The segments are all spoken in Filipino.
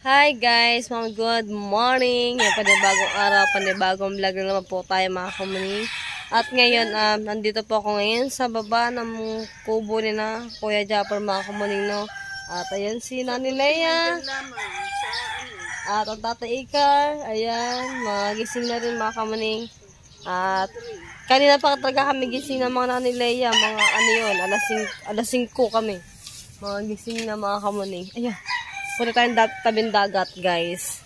Hi guys, mga good morning. Yung panibagong araw, panibagong vlog na naman po tayo mga kamuning. At ngayon, nandito po ako ngayon sa baba ng kubo ni na Kuya Japper mga kamuning, no. At ayan si Nani Leia. At ang Tata Ikar. Ayan, magising na rin mga kamuning. At kanina pa talaga kami gising ng mga Nani Leia. Mga ano yun, alas 5 kami. Mga gising na mga kamuning. Ayan. Punta tayong tabing dagat, guys.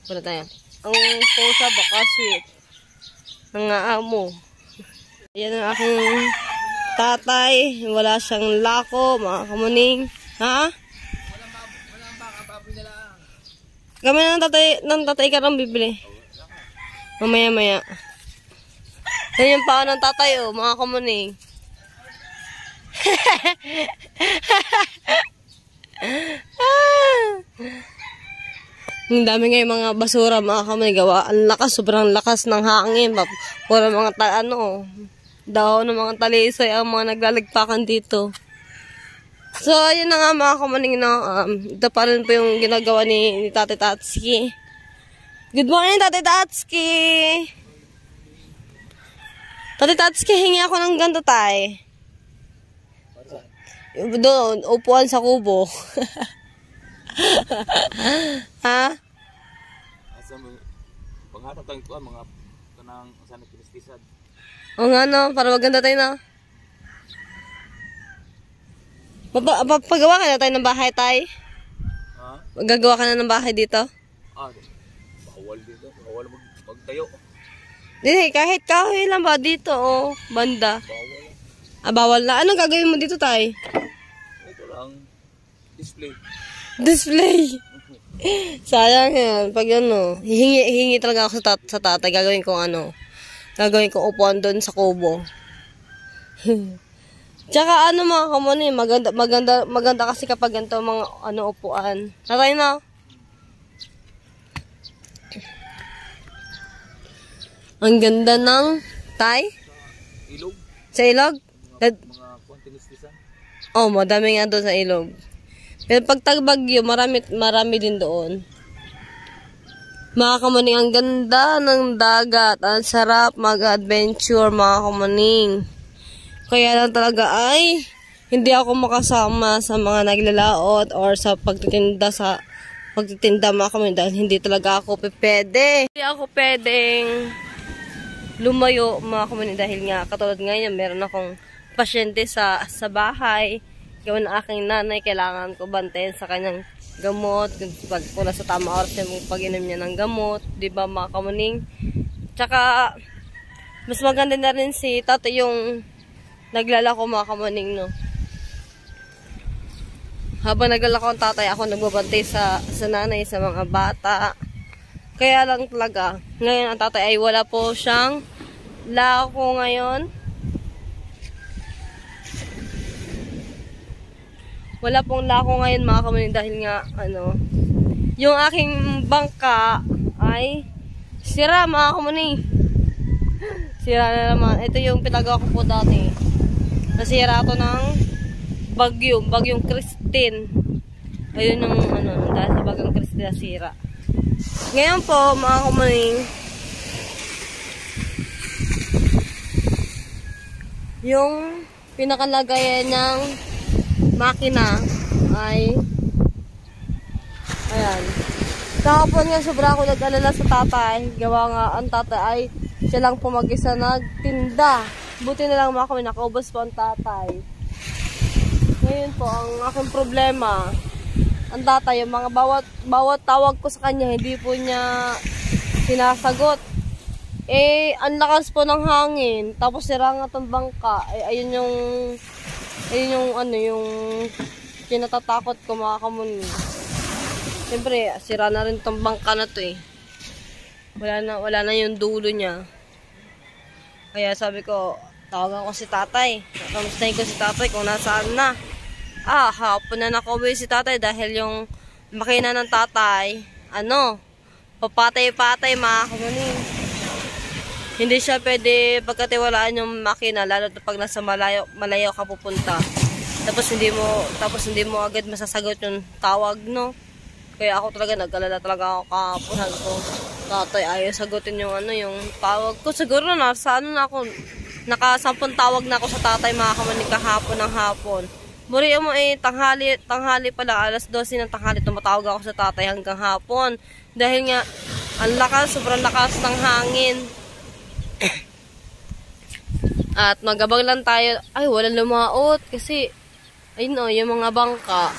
Punta tayo. Ang pusa baka sweet. Nangaamo. Ayan ang aking tatay. Wala siyang lako, mga kamuning. Ha? Walang baka, papoy na lang. Kami ng tatay ka rin bibili. Mamaya-maya. Yan yung paa ng tatay, oh, mga kamuning. Ang dami ngayon mga basura mga kamay gawa. Ang lakas, sobrang lakas ng hangin. Pura mga dahon ng mga talisay ang mga naglalagpakan dito. So, ayun na nga mga kamaning no. Ito pa rin po yung ginagawa ni Tate Tatsuki. Good morning, Tate Tatsuki! Tate Tatsuki, hingi ako ng ganito tay. Doon, upuan sa kubo. Ha? Asa mo, pangharap tayong kuha, mga kanang sana kinistisan. O nga no, para maganda tayo na. Pagawa ka na tayo ng bahay tay? Ha? Gagawa ka na ng bahay dito? Bawal dito, bawal magtayo. Hindi, kahit kahoy lang ba dito o banda? Bawal. Bawal na. Anong gagawin mo dito tay? Ito lang, display. Display. Sayang yan. Pag ano, hihingi talaga ako sa tatay. Gagawin kong upuan doon sa kubo. Tsaka ano mga kamoy, maganda kasi kapag ganito mga upuan. Tatay na. Ang ganda ng tay. Ilog. Sa ilog? Mga kinistisan. Oh, madami nga doon sa ilog. Pero pag tagbagyo, marami din doon. Mga kamaning, ang ganda ng dagat. Ang sarap mag-adventure, mga kamaning. Kaya lang talaga ay hindi ako makasama sa mga naglalaot or sa pagtitinda mga kamaning dahil hindi talaga ako pwede. Hindi ako pwedeng lumayo, mga kamaning, dahil nga katulad ngayon, meron akong pasyente sa bahay. Gawin ng aking nanay, kailangan ko bantayan sa kanyang gamot. Pag pula sa tama oras yung pag-inom niya ng gamot, di ba mga kamuning? Tsaka, mas maganda na rin si tatay yung naglalako mga kamuning, no? Habang naglalako ang tatay, ako nagbabantay sa nanay, sa mga bata. Kaya lang talaga, ngayon ang tatay ay wala po siyang lako ngayon. Wala pong lako ngayon mga kamaning dahil nga yung aking bangka ay sira mga kamaning. Sira na naman. Ito yung pinagawa ko po dati. Nasira ito ng bagyong Christine. Ayun yung dahil sa bagyong Christine nasira. Ngayon po mga kamaning, yung pinakalagayan ng makina ay ayan. Kahapon nga sobra ako nag-alala sa tatay. Gawa nga ang tatay ay siya lang po mag-isa nagtinda. Buti na lang mga kami nakaubos po ang tatay. Ngayon po ang aking problema, ang tatay, yung mga bawat tawag ko sa kanya hindi po niya sinasagot. Ang lakas po ng hangin. Tapos sira nga itong bangka. Ayun yung kinatatakot ko mga kamuning. Siyempre, sira na rin tong bangka na to eh. Wala na yung dulo niya. Kaya sabi ko, tawagan ko si tatay. Kamustahin ko si tatay kung nasaan na. Hapon na nakauwi si tatay dahil yung makina ng tatay, papatay-patay mga kamuning. Hindi siya pwede pagkatiwalaan yung makina, lalo pag nasa malayo ka pupunta. Tapos hindi mo agad masasagot yung tawag, no? Kaya ako talaga nag-alala talaga ako kahapon. Sabi ko, tatay, ayaw sagutin yung yung tawag ko. Siguro na, sa na ako, naka-10 tawag na ako sa tatay mga kamaning kahapon ng hapon. Buri mo tanghali pala, alas 12 ng tanghali, tumatawag ako sa tatay hanggang hapon. Dahil nga, ang lakas, sobrang lakas ng hangin. At magabang lang tayo, ay walang lumaot kasi, ayun o, yung mga bangka.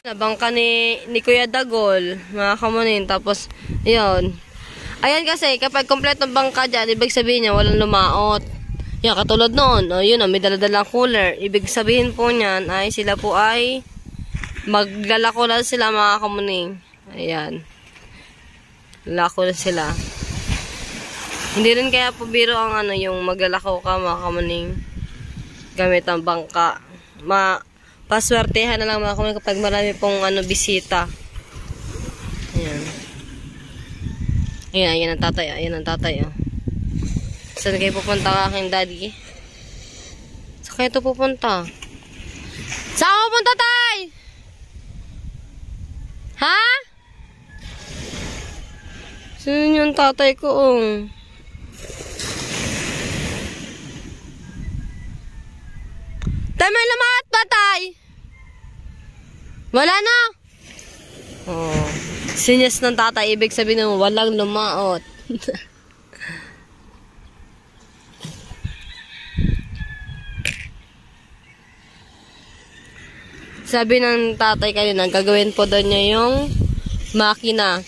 Bangka ni Kuya Dagol, mga kamanin. Tapos, yun. Ayan kasi, kapag kompletong bangka dyan, ibig sabihin niya, walang lumaot. Yan, katulad noon, yun, may daladalang cooler. Ibig sabihin po niyan, ay sila po ay maglalako na sila mga kamuning. Ayan. Lako na sila. Hindi rin kaya po biro ang yung maglalako ka mga kamuning gamit ang bangka. Paswertehan na lang mga kamuning kapag marami pong bisita. Ayan. Ayan ang tatay. Ayan ang tatay. Saan kayo pupunta ka aking daddy? Saan kayo ito pupunta? Saan ka pupunta, tay? Ha? Saan yung tatay ko, Tay, may lumaot ba, tay? Wala na? Oh. Sinyas ng tatay, ibig sabihin ng walang lumaot. Sabi ng tatay kanina, gagawin po doon niya yung makina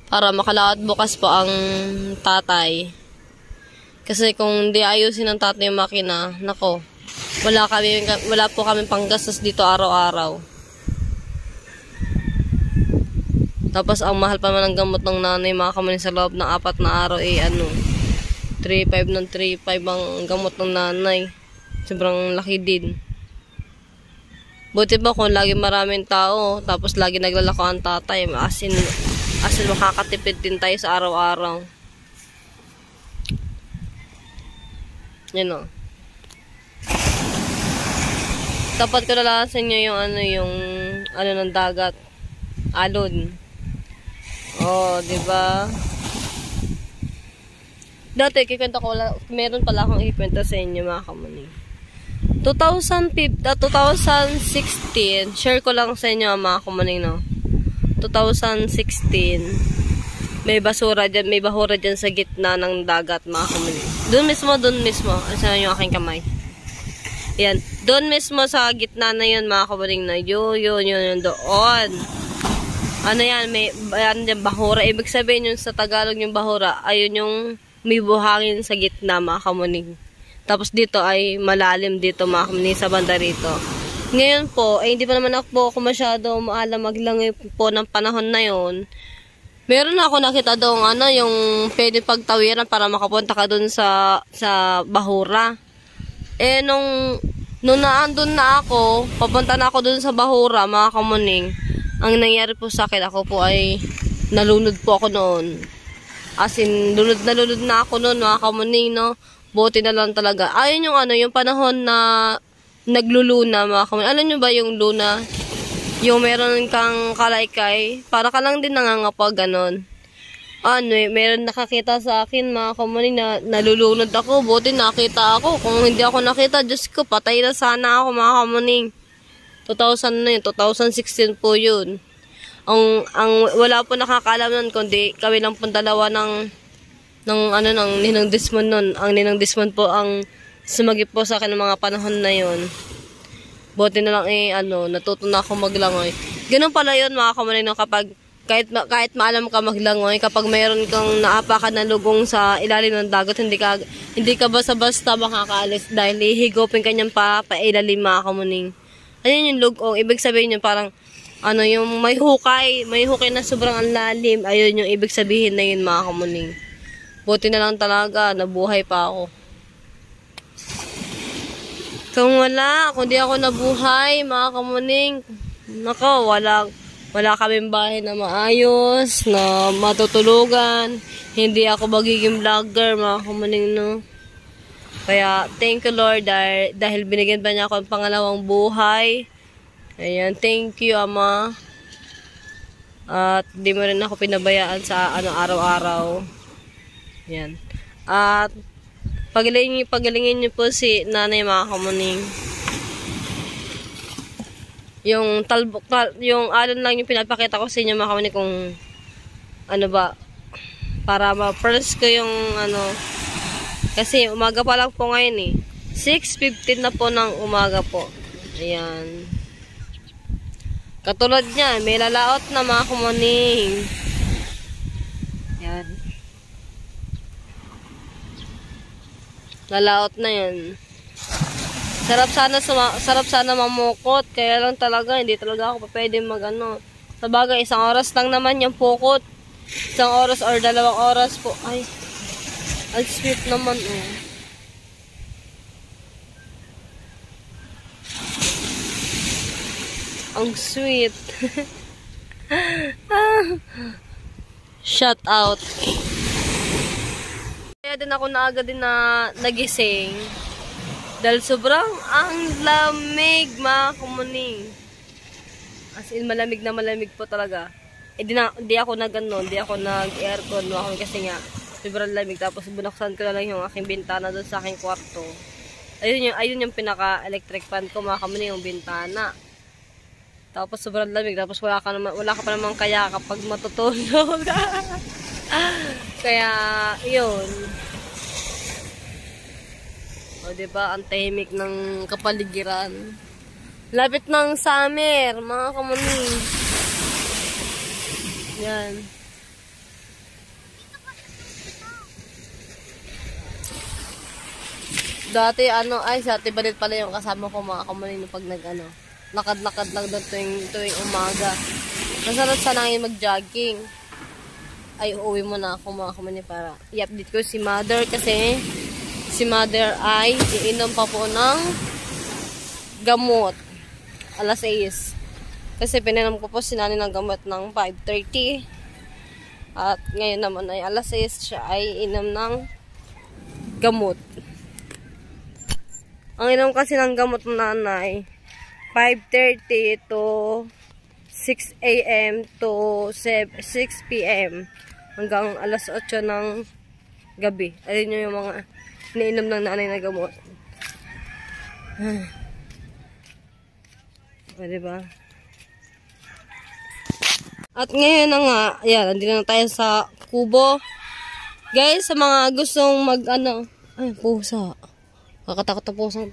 para makalaot bukas po ang tatay. Kasi kung hindi ayusin ng tatay yung makina, nako, wala po kami panggastos dito araw-araw. Tapos ang mahal pa man ng gamot ng nanay mga kamanin sa loob ng 4 na araw 3.5 ng 3.5 ang gamot ng nanay. Sobrang laki din. Buti ba kung lagi maraming tao, tapos lagi naglalako ang tatay, asin makakatipid din tayo sa araw-araw. Yan o. Tapat ko na lang sa inyo yung ng dagat. Alon. Oh, diba? Dati, kikwento ko, meron pala akong ikwento sa inyo mga kamaning. 2016, share ko lang sa inyo mga kumaning, 2016, may basura dyan, may bahura dyan sa gitna ng dagat mga kumaning. Doon mismo, saan yung aking kamay. Yan, doon mismo sa gitna na yun mga kumaning yun doon. Ano yan, may bahura, ibig sabihin yun sa Tagalog yung bahura, ayun yung may buhangin sa gitna mga kumaning. Tapos dito ay malalim dito mga kamini sa banda rito. Ngayon po, hindi pa naman ako masyado maalam maglangoy po ng panahon na yon. Meron na ako nakita doon yung pwede pagtawiran para makapunta ka doon sa bahura. Nung naandun na ako, papunta na ako doon sa bahura mga kamuning. Ang nangyari po sa akin, ako po ay nalunod po ako noon. As in, lunod na ako noon mga kamuning, Buti na lang talaga. Ayun yung panahon na nagluluna mga kamuning. Alam nyo ba yung luna? Yung meron kang kalaykay. Para ka lang din nangangapa, ganon. Meron nakakita sa akin mga kamuning na nalulunod ako. Buti nakita ako. Kung hindi ako nakita, Diyos ko, patay na sana ako mga kamuning. 2016 po yun. Ang wala po nakakaalam nun, kundi kami lang po dalawa ng Ninang Desmond nun. Ang Ninang Desmond po ang sumagip po sa akin ng mga panahon na yon. Buti na lang natuto na ako maglangoy. Ganun pala yun mga kamuning, kapag kahit maalam ka maglangoy, kapag mayroon kang naapakan na lugong sa ilalim ng dagat, hindi ka basta-basta makakaalis dahil ihigopin kanyang pailalim mga kamuning. Ayun yung lugong, ibig sabihin yun parang yung may hukay na sobrang ang lalim. Ayun yung ibig sabihin na yun mga kamuning. Buti na lang talaga, nabuhay pa ako. Kung di ako nabuhay, mga kamuning, nako, wala kaming bahay na maayos, na matutulugan. Hindi ako magiging vlogger, mga kamuning, Kaya, thank you Lord, dahil binigyan pa niya ako ng pangalawang buhay. Ayan, thank you Ama. At di mo rin ako pinabayaan sa araw-araw. Yan. At pagalingin niyo po si nanay mga kamuning. Yung yung alon lang yung pinapakita ko sa inyo mga kamuning kung ano ba, para ma-press ko yung kasi umaga pa lang po ngayon eh. 6:15 na po ng umaga po. Ayan. Katulad niya, may lalaot na mga kumuning. Ayan. Lalaot na yan. Sarap sana mamukot. Kaya lang talaga, hindi talaga ako pwede sa bagay, 1 oras lang naman yung pukot. 1 oras or 2 oras po. Ay, ang sweet naman eh. Ang sweet. Shout out. Kaya din ako na agad din na nagising. Dahil sobrang ang lamig mga kumuning. As in malamig na malamig po talaga. Di ako di ako nag-aircon kasi nga sobrang lamig. Tapos binuksan ko na lang yung aking bintana doon sa aking kwarto. Ayun yung pinaka-electric fan ko mga kumuning, yung bintana. Tapos sobrang lamig. Tapos wala ka pa naman kaya kapag matutulog. Kaya, yun. O, diba? Ang tahimik ng kapaligiran. Lapit ng summer, mga kamuning. Yan. Dati, sa Tibalit pala yung kasama ko mga kamuning pag lakad-lakad lang doon tuwing umaga. Masarap sana ngayon mag-jogging. Ay, uuwi mo na ako mga kamuning para i-update ko si mother kasi si mother ay iinom pa po ng gamot. Alas 6. Kasi pininom ko po si nanay ng gamot ng 5:30. At ngayon naman ay alas 6 siya ay inom ng gamot. Ang inom kasi ng gamot ng nanay 5:30 to 6 a.m. to 6 p.m. hanggang alas 8 ng gabi. Ayun yung mga iniinom ng nanay na gamot. O, diba? At ngayon na nga, ayan, nandito na tayo sa kubo. Guys, sa mga gustong ay, pusa. Kakatakot na pusa.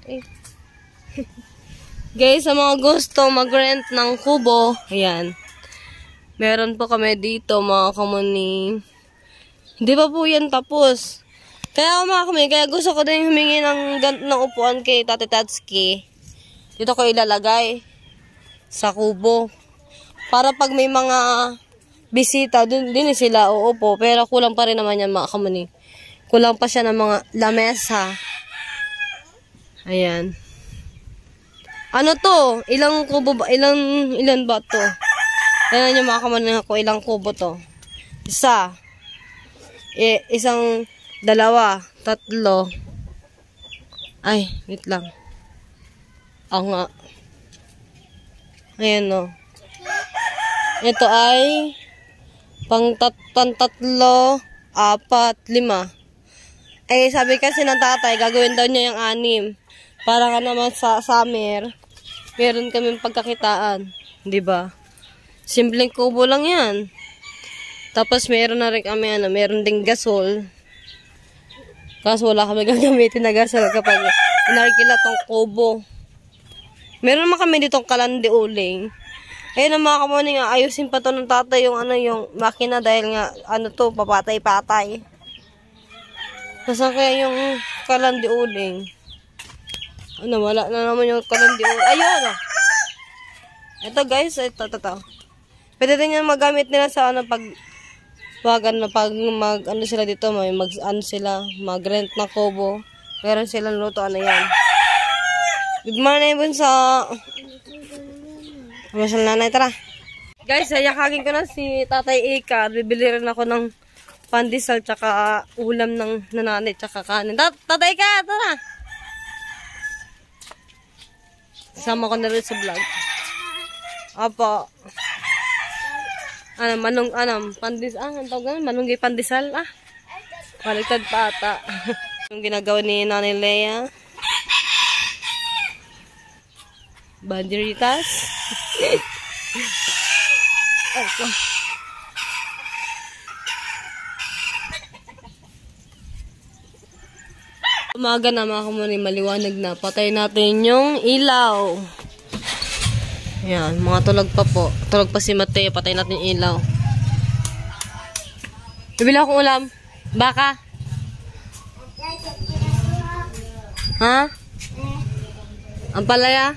Guys, sa mga gusto mag-rent ng kubo, ayan. Meron po kami dito, mga kamuning. Hindi pa po yan tapos. Kaya mga kamuning, kaya gusto ko din humingi ng upuan kay Tate Tatsuki. Dito ko ilalagay sa kubo. Para pag may mga bisita, din sila uupo. Pero kulang pa rin naman yan, mga kamuning. Kulang pa siya ng mga lamesa. Ayan. Ano to? Ilang kubo ba? Ilan ba to? Tignan nyo mga kamuning ako, ilang kubo to. Isa. Isang, 2, 3. Ay, wait lang. Nga. Ayan o. Ito ay pang 3, 4, 5. Ay, sabi kasi ng tatay, gagawin daw niya yung 6. Para nga naman sa summer, meron kaming pagkakitaan. Diba? Simpleng kubo lang yan. Tapos meron na rin kami, meron ding gasol. Kaso wala kami gagamitin na gasol kapag inarkila tong kubo. Meron naman kami ditong kalandi uling. Ayun ang mga kamuning, ayusin pa to ng tatay yung yung makina dahil nga papatay-patay. Nasaan kaya yung kalandi uling? Wala na naman yung kalandi uling. Ayun! Ito guys, ito. Pwede din yung magamit nila sa pag sila dito, mag-rent na kubo. Meron silang luto, yan. Good morning, bunso. Masal nanay, tara. Guys, yakagin ko na si Tatay Ika. Bibili rin ako ng pandesal tsaka ulam ng nanay tsaka kanin. Tatay Ika, tara. Sama ko na rin sa vlog. Apo. Ang tawag ganun? Manunggay pandesal, Baliktad pa ata. Yung ginagawa ni Nanay Lea. Banderitas. Okay. Umaga na mga kamuni, maliwanag na. Patay natin yung ilaw. Yan, mga tulog pa po. Tulog pa si Mateo, patay natin yung ilaw. Bibili akong ulam. Baka? Ha? Ang palaya?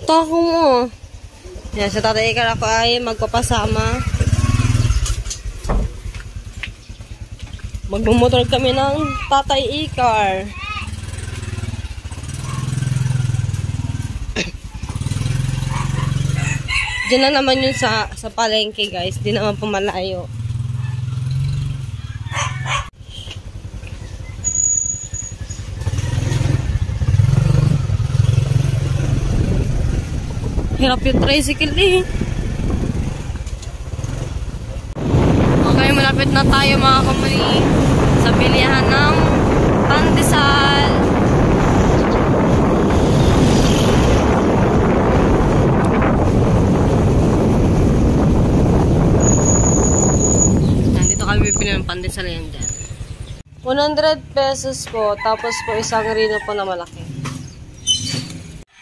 Tako mo. Yan, sa tatay Ikar ako ay magpapasama. Magmumotor kami ng tatay Ikar. Diyan na naman yun sa palengke guys. Di naman pumalayo. Hirap yung tricycle Okay, malapit na tayo mga kamuni sa bilihan ng pandesal. Nandito kami bibili ng pandesal yan dyan. 100 pesos po, tapos po isang rino po na malaki.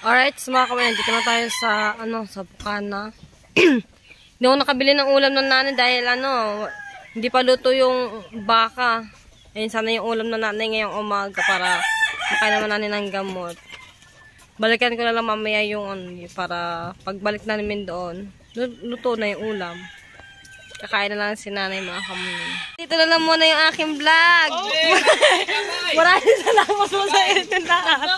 Alright, so mga kamay, dito na tayo sa, sa Bukana. Hindi ako nakabili ng ulam ng nanay dahil, hindi pa luto yung baka. Ayun, sana yung ulam ng nanay ngayong umaga para makain naman namin ng gamot. Balikan ko na lang mamaya yung, para pagbalik na namin doon, luto na yung ulam. Kakain na lang si nanay mga kamay. Dito na lang muna yung aking vlog. Maraming salamat po sa inyo lahat.